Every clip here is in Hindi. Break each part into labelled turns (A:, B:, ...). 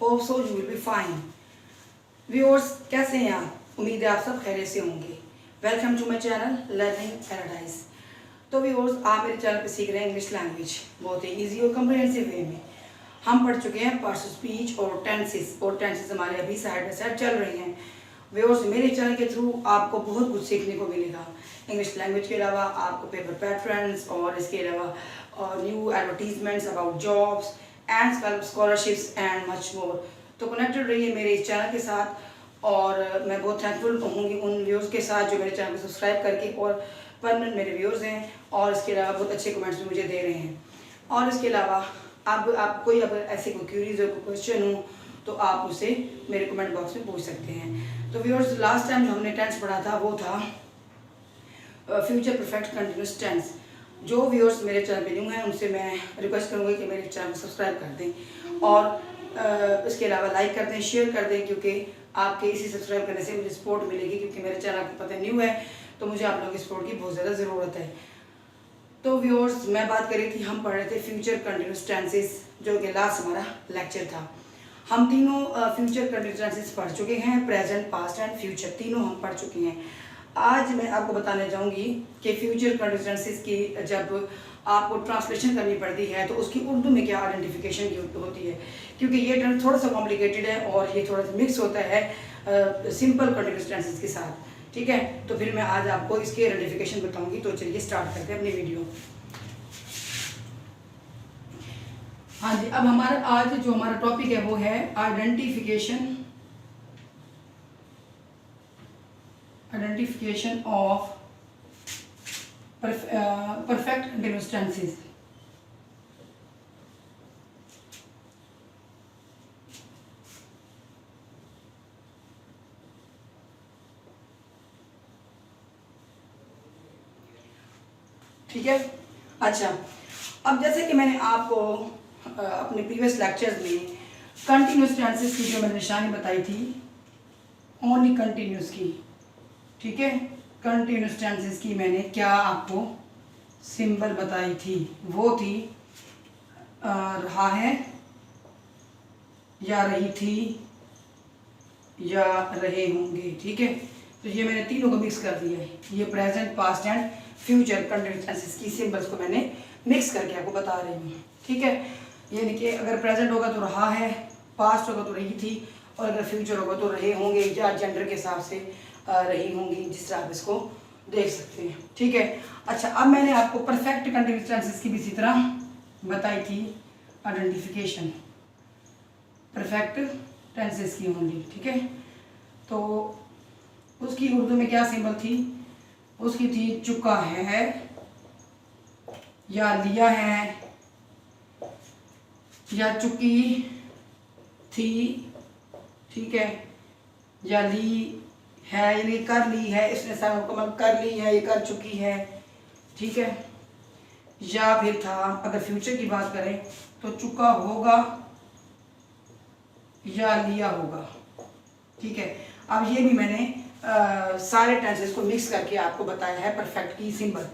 A: Hope so you will be fine. Viewers, कैसे हैं आप? उम्मीद है आप सब खैरियत से होंगे। Welcome to my channel Learning Paradise. तो व्यूअर्स, आप मेरे चैनल पे सीख रहे हैं इंग्लिश लैंग्वेज बहुत ही ईजी और कम्प्रिहेंसिव वे में। हम पढ़ चुके हैं पार्ट्स ऑफ स्पीच और टेंसेस हमारे अभी साइड बाय साइड चल रही हैं। व्यूअर्स, मेरे चैनल के थ्रू आपको बहुत कुछ सीखने को मिलेगा। इंग्लिश लैंग्वेज के अलावा आपको पेपर पैटर्न्स और इसके अलावा new advertisements about jobs and scholarships and much more. तो कनेक्टेड रहिए मेरे इस चैनल के साथ और मैं बहुत थैंकफुल होंगी उन व्यूअर्स के साथ जो मेरे चैनल को सब्सक्राइब करके और परमानेंट मेरे व्यूअर्स हैं और इसके अलावा बहुत अच्छे कमेंट्स भी मुझे दे रहे हैं। और इसके अलावा आप कोई अगर ऐसी कोई क्यूरीज और कोई क्वेश्चन हो तो आप मुझसे मेरे कमेंट बॉक्स में पूछ सकते हैं। तो व्यूअर्स, लास्ट टाइम जो हमने टेंस पढ़ा था वो था फ्यूचर परफेक्ट कंटिन्यूस टेंस। जो व्यूअर्स मेरे चैनल पे न्यू हैं उनसे मैं रिक्वेस्ट करूँगी कि मेरे चैनल को सब्सक्राइब कर दें और इसके अलावा लाइक कर दें, शेयर कर दें, क्योंकि आपके इसी सब्सक्राइब करने से मुझे सपोर्ट मिलेगी। क्योंकि मेरे चैनल आपको पता न्यू है तो मुझे आप लोगों की सपोर्ट की बहुत ज़्यादा ज़रूरत है। तो व्यूअर्स, मैं बात कर रही थी, हम पढ़ रहे थे फ्यूचर कंटिन्यूस टेंसेस, जो कि लास्ट हमारा लेक्चर था। हम तीनों फ्यूचर कंटिन्यूस टेंसेस पढ़ चुके हैं, प्रेजेंट, पास्ट एंड फ्यूचर, तीनों हम पढ़ चुके हैं। आज मैं आपको बताने जाऊंगी कि फ्यूचर कंटिन्यूस टेंसेस की जब आपको ट्रांसलेशन करनी पड़ती है तो उसकी उर्दू में क्या आइडेंटिफिकेशन की होती है, क्योंकि ये टर्म थोड़ा सा कॉम्प्लिकेटेड है और ये थोड़ा सा मिक्स होता है सिंपल कंटिन्यूस टेंसेस के साथ। ठीक है, तो फिर मैं आज आपको इसकी आइडेंटिफिकेशन बताऊंगी। तो चलिए स्टार्ट करते हैं अपनी वीडियो। हाँ जी, अब हमारा आज जो हमारा टॉपिक है वो है identification of perfect continuous tenses. ठीक है, अच्छा, अब जैसे कि मैंने आपको अपने प्रीवियस लेक्चर्स में कंटिन्यूस टेंसेस की जो मैंने निशानी बताई थी, ओनली कंटिन्यूस की, ठीक है, कंटिन्यूस टेंसेस की मैंने क्या आपको सिंबल बताई थी, वो थी रहा है या रही थी या रहे होंगे। ठीक है, तो ये मैंने तीनों को मिक्स कर दिया है। ये present, past and future continuous tenses की सिंबल्स को मैंने मिक्स करके आपको बता रही हूँ। ठीक है, यानी कि अगर प्रेजेंट होगा तो रहा है, पास्ट होगा तो रही थी, और अगर फ्यूचर होगा तो रहे होंगे या जेंडर के हिसाब से रही होंगी, जिस तरह आप इसको देख सकते हैं। ठीक है, अच्छा, अब मैंने आपको परफेक्ट कंटिन्यूस टेंसेस की भी इसी तरह बताई थी आइडेंटिफिकेशन परफेक्ट टेंसेस की होंगी। ठीक है, तो उसकी उर्दू में क्या सिंबल थी? उसकी थी चुका है या लिया है या चुकी थी, ठीक है, या ली है, यानी कर ली है, इसने सब मुकम्मल कर ली है, ये कर चुकी है। ठीक है, या फिर था, अगर फ्यूचर की बात करें तो चुका होगा या लिया होगा। ठीक है, अब ये भी मैंने सारे टेंसेस को मिक्स करके आपको बताया है परफेक्ट की सिंबल।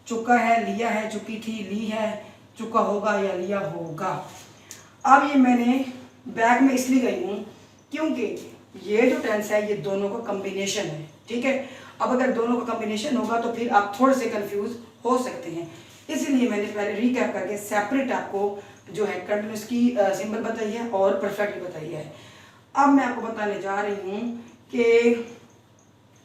A: चुका है, लिया है, चुकी थी, ली है, चुका होगा या लिया होगा। अब ये मैंने बैक में इसलिए गई हूँ क्योंकि ये जो टेंस है ये दोनों का कॉम्बिनेशन है। ठीक है, अब अगर दोनों का कॉम्बिनेशन होगा तो फिर आप थोड़े से कंफ्यूज हो सकते हैं, इसीलिए मैंने पहले रिकैप करके सेपरेट आपको जो है कंटिन्यूस की सिंबल बताई है और परफेक्ट बताई है। अब मैं आपको बताने जा रही हूँ कि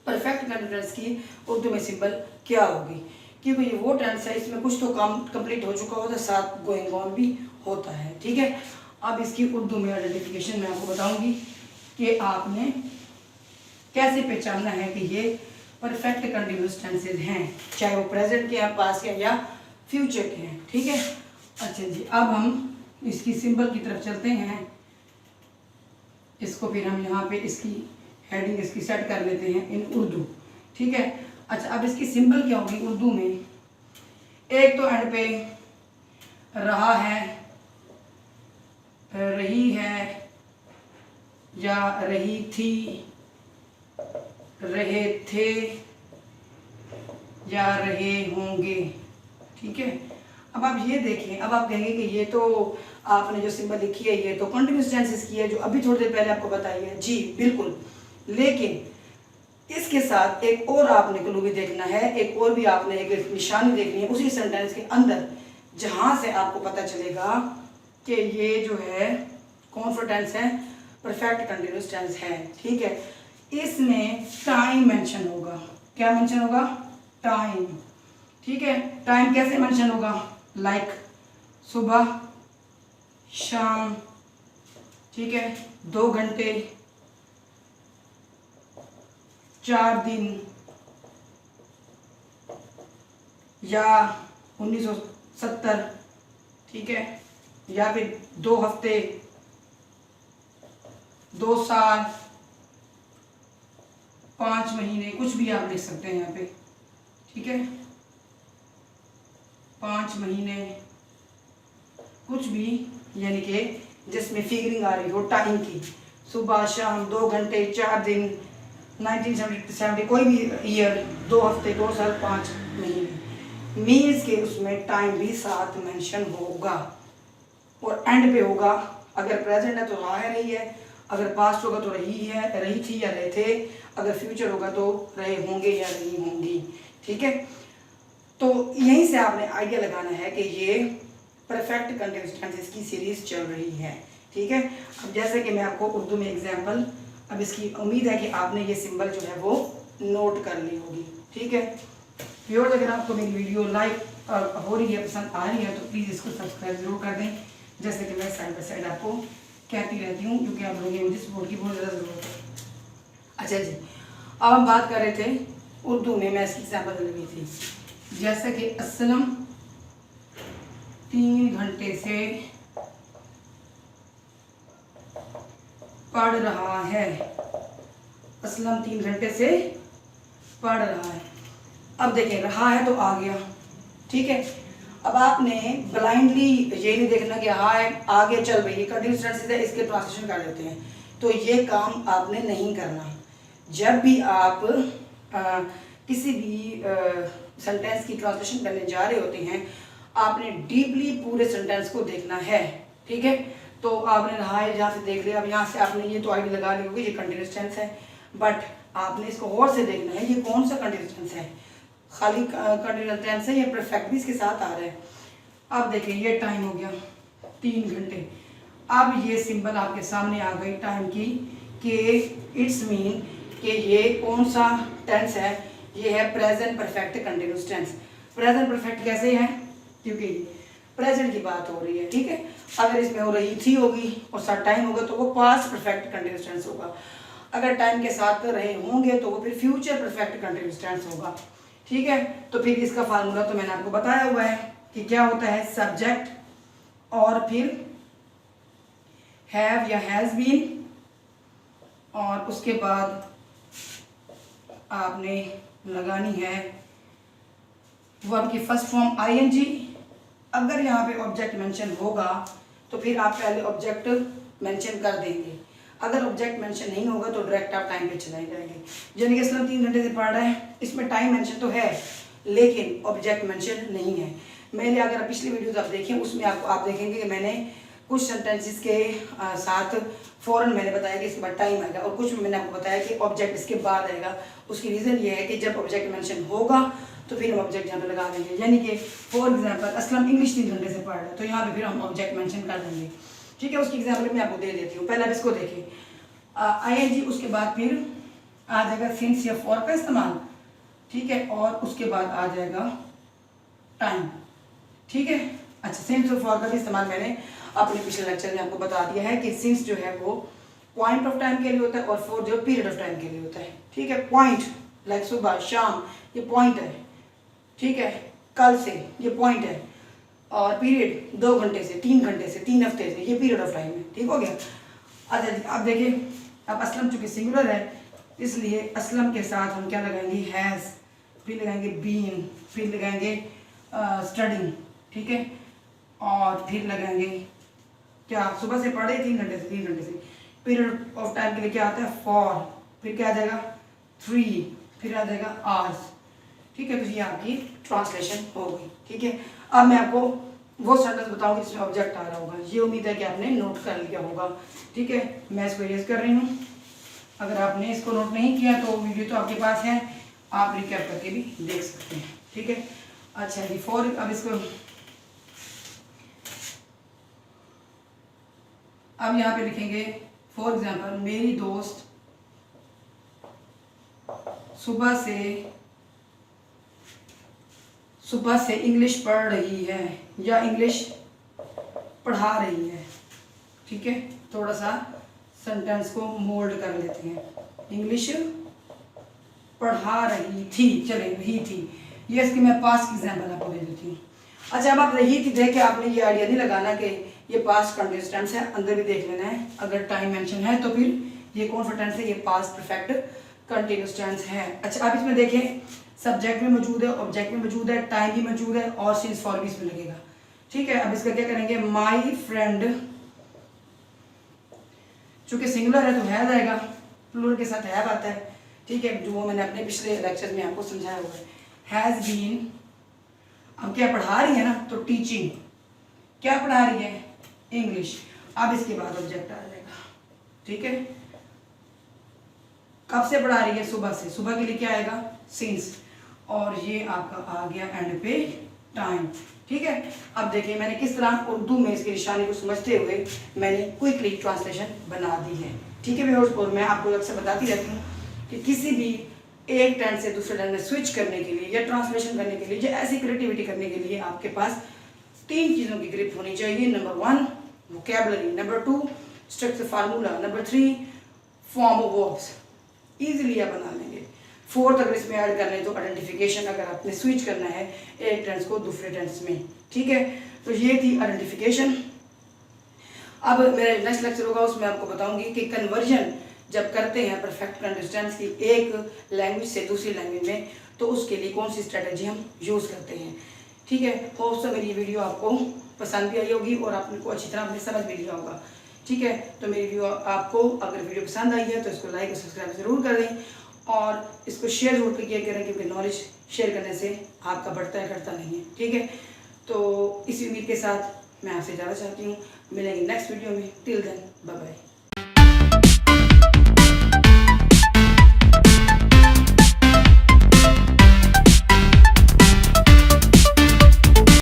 A: परफेक्ट कंटिन्यूस की उर्दू में सिंबल क्या होगी, क्योंकि ये वो टेंस है इसमें कुछ तो काम कंप्लीट हो चुका होता है, साथ गोइंग ऑन भी होता है। ठीक है, अब इसकी उर्दू में आइडेंटिफिकेशन मैं आपको बताऊंगी कि आपने कैसे पहचानना है कि ये परफेक्ट कंटिन्यूस टेंसेस हैं, चाहे वो प्रेजेंट के हैं, पास्ट के हैं या फ्यूचर के हैं। ठीक है, अच्छा जी, अब हम इसकी सिंबल की तरफ चलते हैं। इसको फिर हम यहाँ पे इसकी हेडिंग इसकी सेट कर लेते हैं इन उर्दू। ठीक है, अच्छा, अब इसकी सिंबल क्या होगी उर्दू में? एक तो एंड पे रहा है, रही है या रही थी, रहे थे या रहे होंगे। ठीक है, अब आप ये देखें, अब आप कहेंगे कि ये तो आपने जो सिंबल लिखी है ये तो कंटिन्यूस टेंसेस की है जो अभी थोड़ी देर पहले आपको बताई है। जी बिल्कुल, लेकिन इसके साथ एक और आपने क्लू भी देखना है, एक और भी आपने एक निशानी देखनी है उसी सेंटेंस के अंदर, जहां से आपको पता चलेगा कि ये जो है कौन सा टेंस है, परफेक्ट कंटिन्यूस टेंस है। ठीक है, इसमें टाइम मेंशन होगा। क्या मेंशन होगा? टाइम। ठीक है, टाइम कैसे मेंशन होगा? लाइक सुबह, शाम, ठीक है, 2 घंटे, 4 दिन, या 1970, ठीक है, या फिर 2 हफ्ते, 2 साल, 5 महीने, कुछ भी आप लिख सकते हैं यहाँ पे। ठीक है, 5 महीने, कुछ भी, यानी कि जिसमें फिगरिंग आ रही हो टाइम की, सुबह शाम, 2 घंटे, 4 दिन, 1970, कोई भी ईयर, 2 हफ्ते, 2 साल, 5 महीने, मीन्स के उसमें टाइम भी साथ मेंशन होगा और एंड पे होगा। अगर प्रेजेंट है तो रहा है, रही है, अगर पास्ट होगा तो रही है, रही थी या रहे थे, अगर फ्यूचर होगा तो रहे होंगे या रही होंगी। ठीक है, तो यहीं से आपने आइडिया लगाना है कि ये परफेक्ट कंटिन्यूस टेंसेस की सीरीज चल रही है। ठीक है, अब जैसे कि मैं आपको उर्दू में एग्जांपल, अब इसकी उम्मीद है कि आपने ये सिंबल जो है वो नोट कर ली होगी। ठीक है व्यूअर्स, अगर आपको मेरी वीडियो लाइक हो रही है, पसंद आ रही है, तो प्लीज़ इसको सब्सक्राइब जरूर कर दें, जैसे कि मैं साइड बाई साइड आपको कहती रहती हूँ, क्योंकि आप लोगों की मुझे सपोर्ट की बहुत ज़्यादा ज़रूरत है। अच्छा जी, अब हम बात कर रहे थे उर्दू में, मैं इसकी एग्जाम्पल लगी थी, जैसे कि असलम 3 घंटे से पढ़ रहा है। असलम 3 घंटे से पढ़ रहा है। अब देखें, रहा है तो आ गया। ठीक है, अब आपने ब्लाइंडली ये नहीं देखना कि हाँ आगे चल रही है, कंटिन्यूस टेंस है, इसके ट्रांसलेशन कर देते हैं, तो ये काम आपने नहीं करना। जब भी आप किसी भी सेंटेंस की ट्रांसलेशन करने जा रहे होते हैं, आपने डीपली पूरे सेंटेंस को देखना है। ठीक है, तो आपने रहा है जहाँ से देख लिया, अब यहाँ से आपने ये तो आईडी लगा ली होगी, ये कंटिन्यूस टेंस है, बट आपने इसको और से देखना है, ये कौन सा कंटिन्यूस टेंस है, खाली कंटिन्यूस टेंस है, ये परफेक्ट भी इसके साथ आ रहा है। अब देखिए, ये टाइम हो गया 3 घंटे। अब ये सिंबल आपके सामने आ गई टाइम की, कि इट्स मीन कि ये कौन सा टेंस है, ये है present perfect continuous tense. Present perfect कैसे है? क्योंकि प्रेजेंट की बात हो रही है। ठीक है, अगर इसमें हो रही थी होगी और साथ टाइम होगा तो वो पास्ट परफेक्ट कंटिन्यूस टेंस होगा, अगर टाइम के साथ रहे होंगे तो वो फिर फ्यूचर परफेक्ट कंटिन्यूस टेंस होगा। ठीक है, तो फिर इसका फार्मूला तो मैंने आपको बताया हुआ है कि क्या होता है, सब्जेक्ट और फिर हैव या हैज बीन, और उसके बाद आपने लगानी है वर्ब की फर्स्ट फॉर्म आईएनजी। अगर यहाँ पे ऑब्जेक्ट मेंशन होगा तो फिर आप पहले ऑब्जेक्ट मेंशन कर देंगे, अगर ऑब्जेक्ट मेंशन नहीं होगा तो डायरेक्ट आप टाइम पे चले जाएंगे। यानी कि असलम 3 घंटे से पढ़ रहा है, इसमें टाइम मेंशन तो है लेकिन ऑब्जेक्ट मेंशन नहीं है। मैंने अगर पिछली वीडियोस आप देखें उसमें आप देखेंगे कि मैंने कुछ सेंटेंसेस के साथ फ़ौरन मैंने बताया कि इसके बाद टाइम आएगा, और कुछ में मैंने आपको बताया कि ऑब्जेक्ट इसके बाद आएगा। उसकी रीज़न ये है कि जब ऑब्जेक्ट मेंशन होगा तो फिर हम ऑब्जेक्ट यहाँ पे लगा देंगे। यानी कि फॉर एग्जांपल असलम इंग्लिश 3 घंटे से पढ़ रहा है, तो यहाँ पे फिर हम ऑब्जेक्ट मेंशन कर देंगे। ठीक है, उसकी एग्जाम्पल मैं आपको दे देती हूँ। पहले आप इसको देखें, आईएनजी, उसके बाद फिर आ जाएगा सिंस या फॉर का इस्तेमाल। ठीक है, और उसके बाद आ जाएगा टाइम। ठीक है, अच्छा, सिंस और फॉर का भी इस्तेमाल मैंने अपने पिछले लेक्चर में आपको बता दिया है कि सिंस जो है वो पॉइंट ऑफ टाइम के लिए होता है और फॉर जो पीरियड ऑफ टाइम के लिए होता है। ठीक है, पॉइंट लाइक सुबह शाम, ये पॉइंट है। ठीक है, कल से, ये पॉइंट है, और पीरियड 2 घंटे से, 3 घंटे से, 3 हफ्ते से, ये पीरियड ऑफ टाइम है। ठीक हो गया। अच्छा जी, अब देखिए, अब असलम चूंकि सिंगुलर है इसलिए असलम के साथ हम क्या लगाएंगे, हैज़, फिर लगाएंगे बीन, फिर लगाएंगे स्टडिंग। ठीक है, और फिर लगाएंगे क्या, सुबह से पढ़े 3 घंटे से, 3 घंटे से, पीरियड ऑफ टाइम के लिए क्या आता है, फॉर, फिर क्या आ जाएगा 3, फिर आ जाएगा आवर्स। ठीक है, तो ये आपकी ट्रांसलेशन हो गई। ठीक है, अब मैं आपको वो सेंटेंस बताऊंगी जिसमें ऑब्जेक्ट आ रहा होगा। ये उम्मीद है कि आपने नोट कर लिया होगा। ठीक है, मैं इसको यूज कर रही हूँ। अगर आपने इसको नोट नहीं किया तो वीडियो तो आपके पास है, आप रिकैप करके भी देख सकते हैं। ठीक है, अच्छा जी, फॉर अब इसको अब यहाँ पे लिखेंगे फॉर एग्जाम्पल, मेरी दोस्त सुबह से इंग्लिश पढ़ रही है या इंग्लिश पढ़ा रही है। ठीक है, थोड़ा सा सेंटेंस को मोल्ड कर लेते हैं। इंग्लिश पढ़ा रही थी, चले रही थी, ये इसकी मैं पास्ट की एग्जाम्पल आपको दे देती हूँ। अच्छा, अब आप रही थी देख के आपने ये आइडिया नहीं लगाना कि ये पास्ट कंटिन्यूअस टेंस है, अंदर भी देख लेना है। अगर टाइम मेंशन है तो फिर ये कौन सा टेंस है, ये पास्ट परफेक्ट कंटिन्यूअस टेंस है। अच्छा, अब इसमें देखें, सब्जेक्ट में मौजूद है, ऑब्जेक्ट में मौजूद है, टाइम भी मौजूद है और सिंस फॉर भी इसमें लगेगा। ठीक है, अब इसका क्या करेंगे, माई फ्रेंड, चूंकि सिंगुलर है तो हैज आएगा, प्लूरल के साथ हैव आता है। ठीक है, जो मैंने अपने पिछले लेक्चर में आपको समझाया हुआ है। हैज बीन, अब क्या पढ़ा रही है ना, तो टीचिंग, क्या पढ़ा रही है, इंग्लिश। अब इसके बाद ऑब्जेक्ट आ जाएगा। ठीक है, कब से पढ़ा रही है, सुबह से, सुबह के लिए क्या आएगा, सिंस, और ये आपका आ गया एंड पे टाइम। ठीक है, अब देखिए मैंने किस तरह उर्दू में इसकी निशानी को समझते हुए मैंने क्विकली ट्रांसलेशन बना दी है। ठीक है व्यूअर्स, और मैं आपको अक्सर बताती रहती हूँ कि किसी भी एक टेंस से दूसरे टेंस में स्विच करने के लिए या ट्रांसलेशन करने के लिए या ऐसी क्रिएटिविटी करने के लिए आपके पास 3 चीज़ों की ग्रिप होनी चाहिए। Number 1 vocabulary, number 2 structure formula, number 3 form of verbs. Easily आप बना लेंगे। 4th अगर इसमें ऐड कर लें तो आइडेंटिफिकेशन, अगर आपने स्विच करना है एक टेंस को दूसरे टेंस में। ठीक है, तो ये थी आइडेंटिफिकेशन। अब मेरा नेक्स्ट लेक्चर होगा, उसमें आपको बताऊंगी कि कन्वर्जन जब करते हैं परफेक्ट कंटिन्यूअस टेंस की एक लैंग्वेज से दूसरी लैंग्वेज में, तो उसके लिए कौन सी स्ट्रेटजी हम यूज़ करते हैं। ठीक है, होप सो मेरी ये वीडियो आपको पसंद भी आई होगी और आपको अच्छी तरह आपने समझ भी लिया होगा। ठीक है, तो मेरी वीडियो आपको अगर वीडियो पसंद आई है तो इसको लाइक और सब्सक्राइब ज़रूर कर दें और इसको शेयर जरूर किया करें, क्योंकि नॉलेज शेयर करने से आपका बढ़ता है, घटता नहीं है। ठीक है, तो इसी उम्मीद के साथ मैं आपसे जाना चाहती हूँ। मिलेंगे नेक्स्ट वीडियो में। Till then, bye bye.